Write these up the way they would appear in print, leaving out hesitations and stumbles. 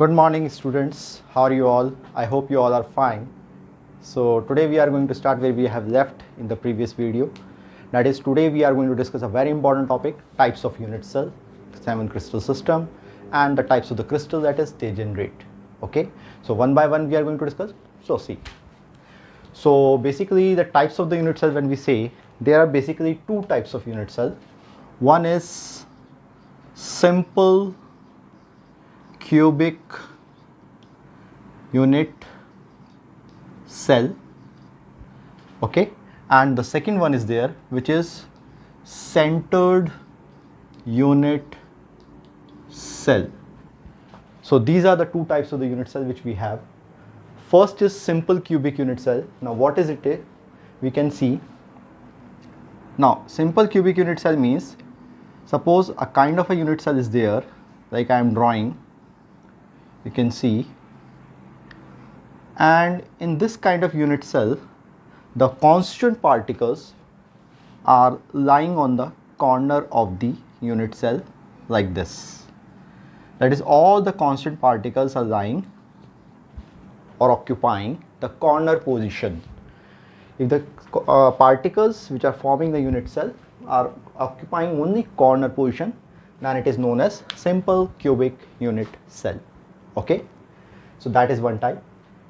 Good morning, students. How are you all? I hope you all are fine. So today we are going to start where we have left in the previous video. That is, today we are going to discuss a very important topic, types of unit cell, 7 crystal system, and the types of the crystal that is they generate. Okay, so one by one we are going to discuss. So see, so basically the types of the unit cell, when we say, there are basically two types of unit cell. One is simple cubic unit cell, okay, and the second one is there, which is centered unit cell. So these are the two types of the unit cell which we have. First is simple cubic unit cell. Now what is it? We can see. Now simple cubic unit cell means, suppose a kind of a unit cell is there, like I am drawing, you can see, and in this kind of unit cell the constituent particles are lying on the corner of the unit cell like this. That is, all the constant particles are lying or occupying the corner position. If the particles which are forming the unit cell are occupying only corner position, then it is known as simple cubic unit cell. Okay, so that is one type.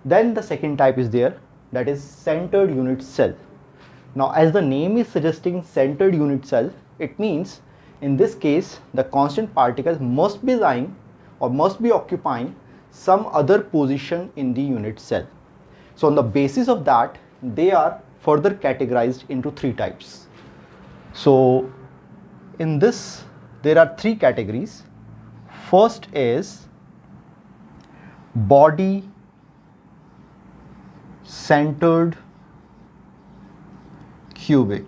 Then the second type is there, that is centered unit cell. Now as the name is suggesting, centered unit cell, it means in this case the constant particles must be lying or must be occupying some other position in the unit cell. So on the basis of that, they are further categorized into three types. So in this there are three categories. First is body centered cubic.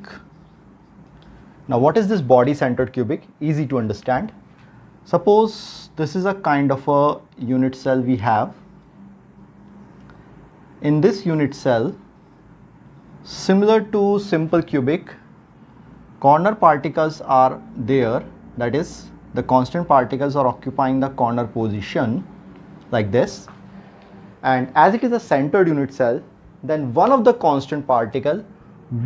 Now what is this body centered cubic? Easy to understand. Suppose this is a kind of a unit cell we have. In this unit cell, similar to simple cubic, corner particles are there, that is, the constant particles are occupying the corner position like this, and as it is a centered unit cell, then one of the constant particle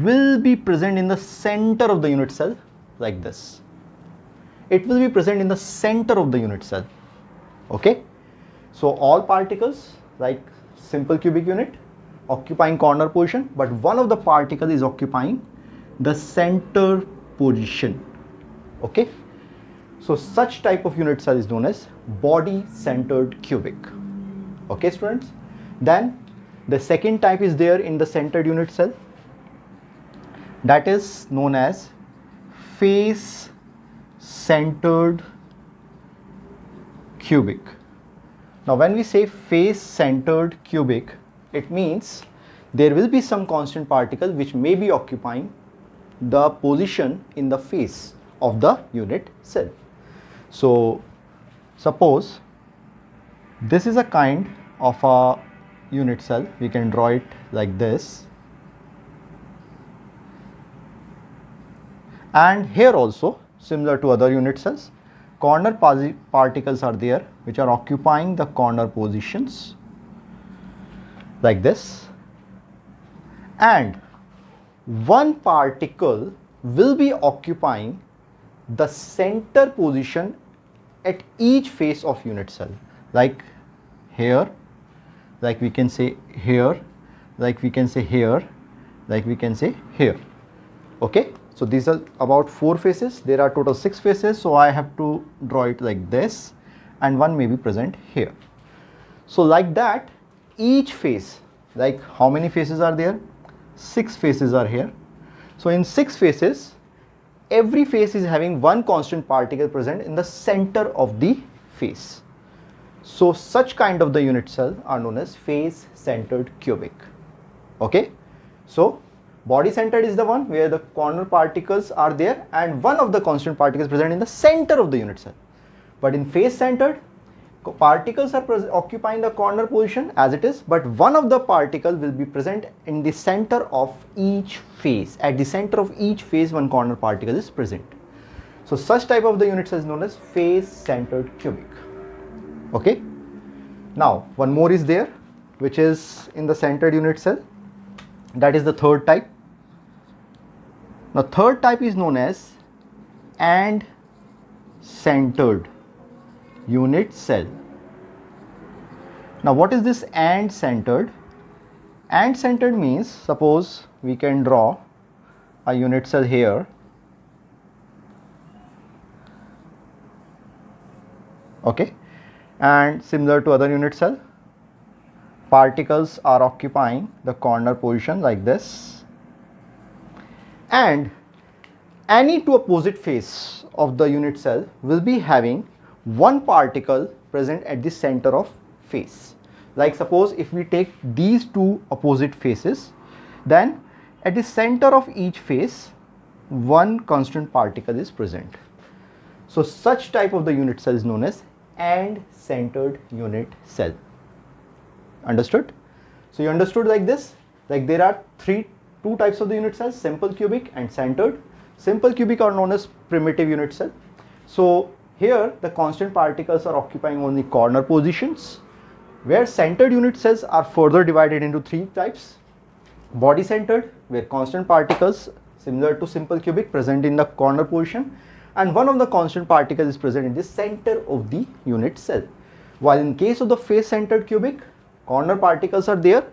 will be present in the center of the unit cell like this. It will be present in the center of the unit cell. Okay, so all particles like simple cubic unit occupying corner position, but one of the particle is occupying the center position. Okay, so such type of unit cell is known as body centered cubic. Okay students, then the second type is there in the centered unit cell, that is known as face centered cubic. Now when we say face centered cubic, it means there will be some constant particle which may be occupying the position in the face of the unit cell. So suppose this is a kind of a unit cell, we can draw it like this, and here also similar to other unit cells, corner particles are there which are occupying the corner positions like this, and one particle will be occupying the center position at each face of unit cell, like here, like we can say here, like we can say here, like we can say here. Okay, so these are about 4 faces. There are total 6 faces, so I have to draw it like this, and one may be present here. So like that, each face, like how many faces are there? 6 faces are here. So in 6 faces, every face is having one constant particle present in the center of the face. So such kind of the unit cell are known as face centered cubic. Okay, so body centered is the one where the corner particles are there and one of the constant particles present in the center of the unit cell. But in face centered, particles are occupying the corner position as it is, but one of the particle will be present in the center of each face. At the center of each face, one corner particle is present. So such type of the unit cell is known as face centered cubic. Okay, Now one more is there, which is in the centered unit cell. That is the third type. Now third type is known as and centered unit cell. Now what is this and centered? And centered means, suppose we can draw a unit cell here. Okay, and similar to other unit cell, particles are occupying the corner position like this, and any two opposite face of the unit cell will be having one particle present at the center of face. Like suppose if we take these two opposite faces, then at the center of each face one constant particle is present. So such type of the unit cell is known as and centered unit cell. Understood? So you understood like this, like there are two types of the unit cells, simple cubic and centered. Simple cubic are known as primitive unit cell. So here the constant particles are occupying only corner positions, where centered unit cells are further divided into three types. Body centered, where constant particles similar to simple cubic present in the corner position, and one of the constant particles is present in the center of the unit cell. While in case of the face centered cubic, corner particles are there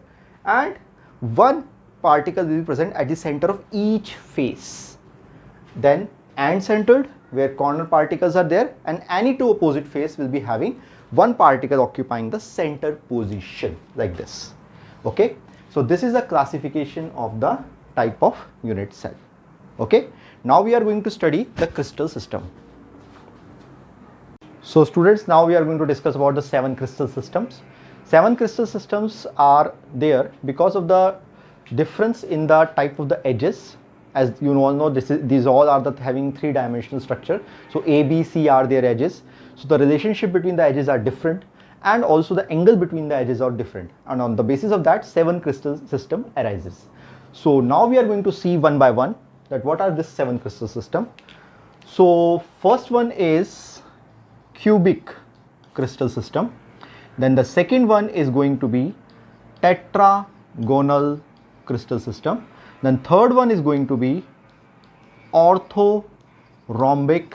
and one particle will be present at the center of each face. Then and centered, where corner particles are there and any two opposite face will be having one particle occupying the center position like this. Okay, so this is the classification of the type of unit cell. Okay, now we are going to study the crystal system. So students, now we are going to discuss about the 7 crystal systems. 7 crystal systems are there because of the difference in the type of the edges. As you all know, these all are having 3-dimensional structure. So A, B, C are their edges. So the relationship between the edges are different, and also the angle between the edges are different. And on the basis of that, 7 crystal system arises. So now we are going to see one by one that what are this 7 crystal system. So first one is cubic crystal system. Then the second one is going to be tetragonal crystal system. Then third one is going to be orthorhombic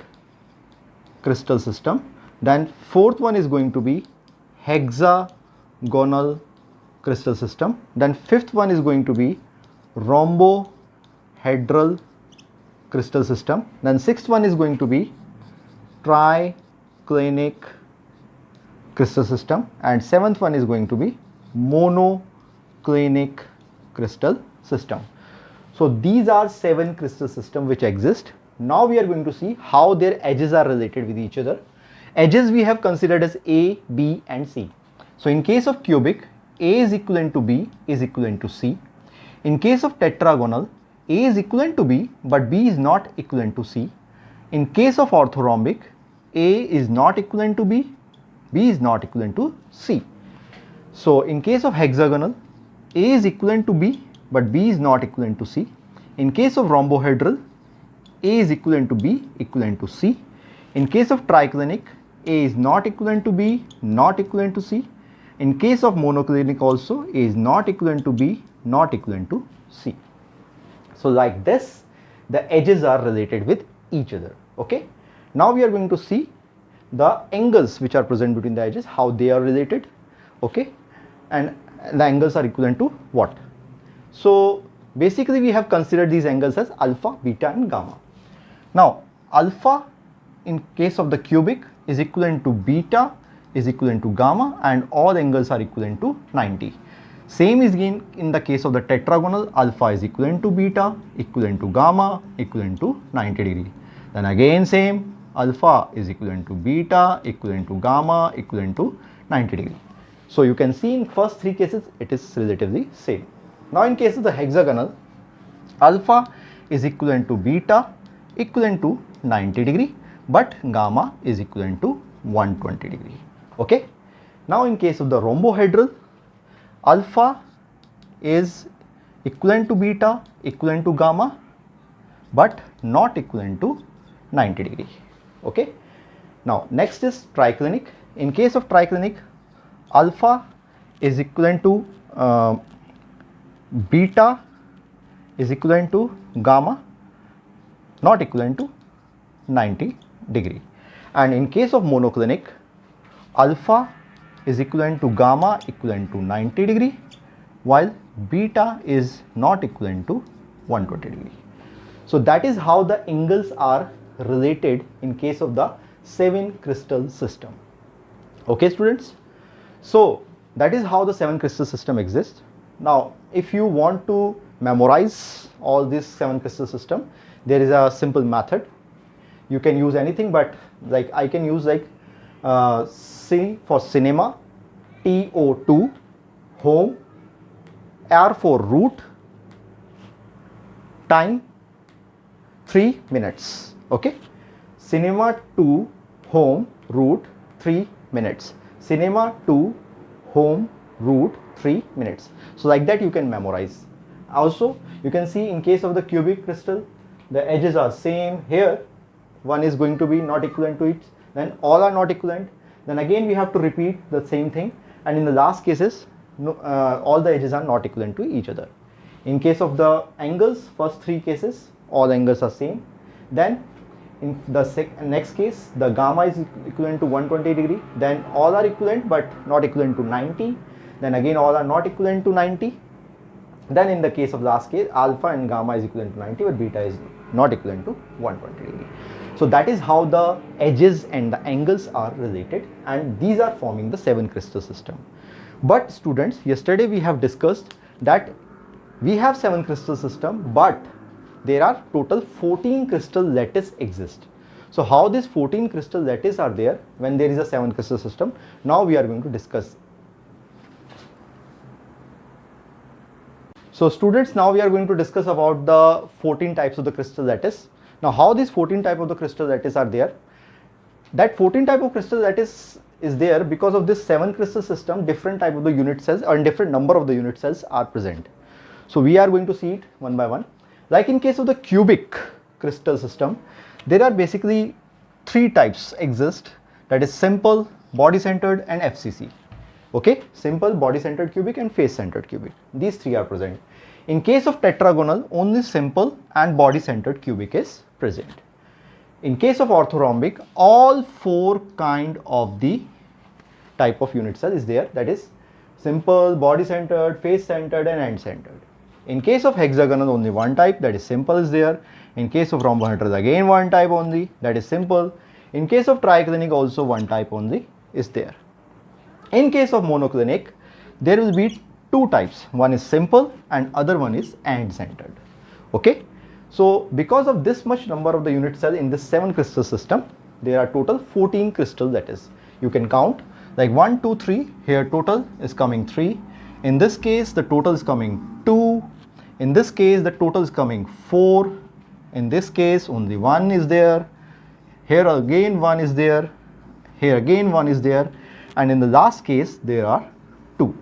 crystal system. Then fourth one is going to be hexagonal crystal system. Then fifth one is going to be rhombohedral crystal system. Then sixth one is going to be triclinic crystal system, and seventh one is going to be monoclinic crystal system. So these are 7 crystal systems which exist. Now we are going to see how their edges are related with each other. Edges we have considered as A, B and C. So in case of cubic, A is equivalent to B is equivalent to C. In case of tetragonal, A is equivalent to B but B is not equivalent to C. In case of orthorhombic, A is not equivalent to B, B is not equivalent to C. So in case of hexagonal, A is equivalent to B but B is not equivalent to C. In case of rhombohedral, A is equivalent to B equivalent to C. In case of triclinic, A is not equivalent to B, not equivalent to C. In case of monoclinic also, A is not equivalent to B, not equivalent to C. So like this, the edges are related with each other. Okay. Now we are going to see the angles which are present between the edges, how they are related. Okay. And the angles are equivalent to what? So basically we have considered these angles as alpha, beta and gamma. Now alpha in case of the cubic is equivalent to beta is equivalent to gamma, and all angles are equivalent to 90. Same is again in the case of the tetragonal, alpha is equivalent to beta, equivalent to gamma, equivalent to 90 degree. Then again same, alpha is equivalent to beta, equivalent to gamma, equivalent to 90 degree. So you can see in first 3 cases it is relatively same. Now in case of the hexagonal, alpha is equivalent to beta, equivalent to 90 degree, but gamma is equivalent to 120 degree. Okay. Now in case of the rhombohedral, alpha is equivalent to beta, equivalent to gamma, but not equivalent to 90 degree. Okay. Now next is triclinic. In case of triclinic, alpha is equivalent to beta is equivalent to gamma not equivalent to 90 degree, and in case of monoclinic, alpha is equivalent to gamma equivalent to 90 degree, while beta is not equivalent to 120 degree. So that is how the angles are related in case of the 7 crystal system. Okay students, so that is how the 7 crystal system exists. Now if you want to memorize all this 7 crystal system, there is a simple method. You can use anything, but like I can use like C for cinema, TO2, home, R for root, time 3 minutes. Okay, cinema to home root 3 minutes, cinema to home root 3 minutes. So like that you can memorize. Also you can see in case of the cubic crystal, the edges are same. Here one is going to be not equivalent to it, then all are not equivalent, then again we have to repeat the same thing, and in the last cases all the edges are not equivalent to each other. In case of the angles, first 3 cases all angles are same, then in the next case the gamma is equivalent to 120 degree, then all are equivalent but not equivalent to 90, then again all are not equivalent to 90, then in the case of last case alpha and gamma is equivalent to 90 but beta is not equivalent to 120 degree. So that is how the edges and the angles are related, and these are forming the 7 crystal system. But students, yesterday we have discussed that we have 7 crystal system, but there are total 14 crystal lattice exist. So how these 14 crystal lattice are there when there is a 7 crystal system, now we are going to discuss. So students, now we are going to discuss about the 14 types of the crystal lattice. Now how these 14 type of the crystal lattice are there? That 14 type of crystal lattice is there because of this 7 crystal system, different type of the unit cells or different number of the unit cells are present. So we are going to see it one by one. Like in case of the cubic crystal system, there are basically 3 types exist, that is simple, body centered and FCC. Okay, simple, body centered cubic and face centered cubic. These 3 are present. In case of tetragonal, only simple and body centered cubic is present. In case of orthorhombic, all 4 kind of the type of unit cell is there, that is simple, body centered, face centered and end centered. In case of hexagonal, only 1 type, that is simple is there. In case of rhombohedral, again 1 type only, that is simple. In case of triclinic, also 1 type only is there. In case of monoclinic, there will be 2 types, one is simple and other one is end centered. Okay, so because of this much number of the unit cell in this 7 crystal system, there are total 14 crystal lattice. You can count like 1, 2, 3, here total is coming 3. In this case the total is coming 2. In this case the total is coming 4. In this case only 1 is there. Here again 1 is there. Here again 1 is there. And in the last case there are 2.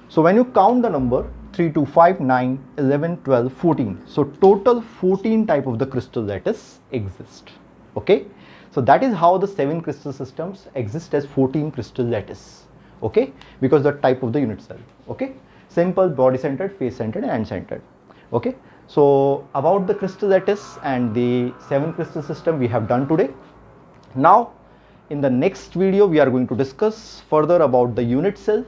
So when you count the number 3, 2, 5, 9, 11, 12, 14. So total 14 type of the crystal lattice exist. Okay. So that is how the 7 crystal systems exist as 14 crystal lattice. Okay. Because the type of the unit cell. Okay. Simple, body centered, face centered and end centered. Okay. So about the crystal lattice and the 7 crystal system we have done today. Now in the next video we are going to discuss further about the unit cell.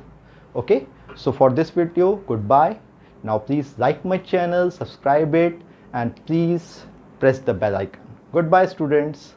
Okay. So for this video, goodbye. Now please like my channel, subscribe it and please press the bell icon. Goodbye students.